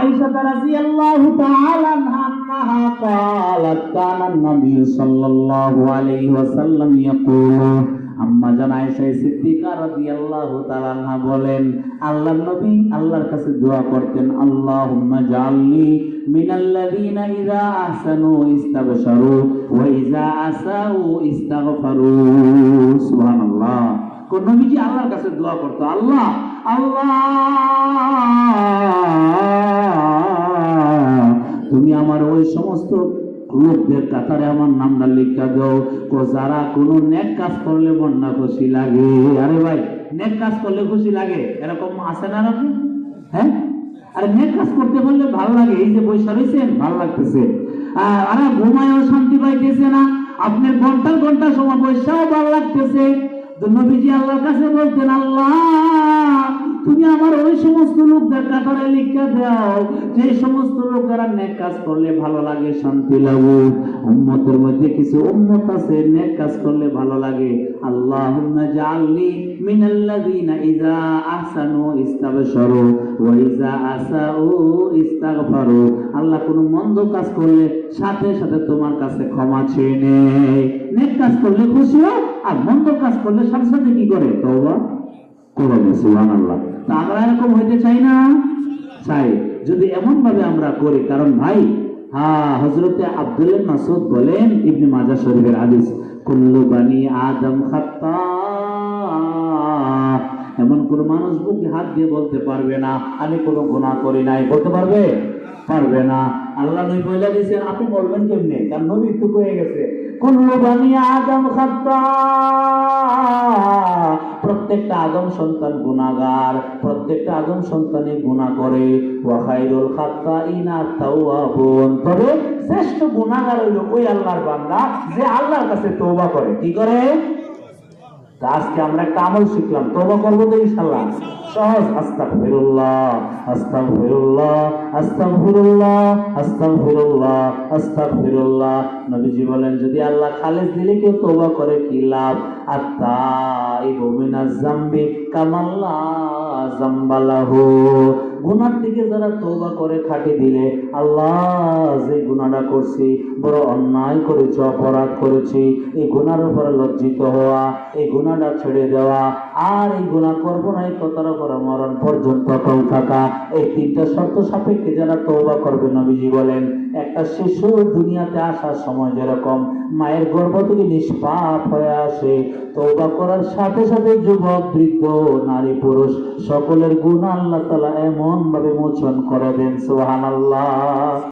আয়েশা রাদিয়াল্লাহু তাআলা আনহা قالت كان النبي صلى الله عليه وسلم يقول আম্মা জান আয়েশা সিদ্দিকা রাদিয়াল্লাহু তাআলা আনহা বলেন, আল্লাহর নবী আল্লাহর কাছে দোয়া করতেন, আল্লাহুম্মা জাআলনি মিনাল্লাযীনা ইযা আহসানু ইস্তাবশারু ওয়া ইযা আসাউ ইস্তাগফারু। সুবহানাল্লাহ। কোন নবীজি আল্লাহর কাছে দোয়া করতো, আল্লাহ আল্লাহ তুমি আমার ওই সমস্ত লোকদের কাতারে আমার নামটা লিখা দাও যারা কোনো নেক কাজ করলে মন না খুশি লাগে। আরে ভাই, নেক কাজ করলে খুশি লাগে, এরকম আছে না নাকি? হ্যাঁ, আরে নেক কাজ করতে বললে ভালো লাগে। এই যে বৈশা রয়েছেন, ভালো লাগতেছে, আরে ঘুমায়ও শান্তি পাইতেছে না, আপনার ঘন্টার ঘন্টা সময় বৈশাও ভালো লাগতেছে। তো নবীজি আল্লাহর কাছে বলতেন, আল্লাহ তুমি আমার ওই সমস্ত লোকদের কাতারে লিখে দাও যে সমস্ত লোকেরা নেক কাজ করলে ভালো লাগে, শান্তি লাগে। উম্মতের মধ্যে কিছু উম্মত আছে নেক কাজ করলে ভালো লাগে। আল্লাহুম্মা জাআলনি মিনাল্লাযীনা ইযা আহসানু ইস্তাবশারু ওয়া ইযা আসাউ ইস্তাগফারু। আল্লাহ কোন মন্দ কাজ করলে সাথে সাথে তোমার কাছে ক্ষমা চেয়ে নেয়। নেক কাজ করলে খুশি হয়, আর মন্দ কাজ করলে সাথে সাথে কি করে? তওবা করে। সুবহানাল্লাহ। তা আমরা এরকম হইতে চাই না? চাই। যদি এমন ভাবে আমরা করি, কারণ ভাই হযরতে আব্দুল্লাহ মাসউদ বলেন, ইবনে মাজাহ শরীফের হাদিস, কুল্লু বানি আদম খাত্তা। এমন কোন মানুষ বুকে হাত দিয়ে বলতে পারবে না আমি কোনো গুনাহ করি নাই, বলতে পারবে? পারবে না। আল্লাহ নবী বলে দিয়েছেন, আপনি বলবেন কেমনে? কারণ নবী তো হয়ে গেছে, কুল্লু বানি আদম খাত্তা। প্রত্যেকটা আদম সন্তান গুনাহগার, প্রত্যেকটা আদম সন্তানই গুনাহ করে। ওয়া খায়রুল খাত্তাইনা আত-তাওয়াবুন। তবে শ্রেষ্ঠ গুনাহগার হলো ওই আল্লাহর বান্দা যে আল্লাহর কাছে তওবা করে। কি করে? আজকে আমরা একটা আমল শিখলাম, তওবা করবো তো ইনশাআল্লাহ। সহজ, আস্তাগফিরুল্লাহ আস্তাগফিরুল্লাহ আস্তাগফিরুল্লাহ আস্তাগফিরুল্লাহ আস্তাগফিরুল্লাহ। নবীজি বলেন, যদি আল্লাহ খালেস দিলে কেউ তওবা করে কি লাভ? আত-তাইবু মিনাজ যামবি কামাল্লা যামবা লাহু। গুনাহ থেকে যারা তওবা করে খাঁটি দিলে, আল্লাহ যে গুনাহটা করছি, বড় অন্যায় করেছি, অপরাধ করেছি, এই গুনার উপরে লজ্জিত হওয়া, এই গুনাহটা ছেড়ে দেওয়া, আর এই গুনাহ করব না এই কথার উপরে মরণ পর্যন্ত অটল থাকা, এই তিনটা শর্ত সাপেক্ষে যারা তওবা করবে, নবীজি বলেন একটা শিশু দুনিয়াতে আসার সময় যেরকম মায়ের গর্ভ থেকে নিষ্পাপ হয়ে আসে, তওবা করার সাথে সাথে যুবক, বৃদ্ধ, নারী, পুরুষ সকলের গুনাহ আল্লাহ তাআলা এমন ভাবে মোচন করে দেন। সুবহানাল্লাহ।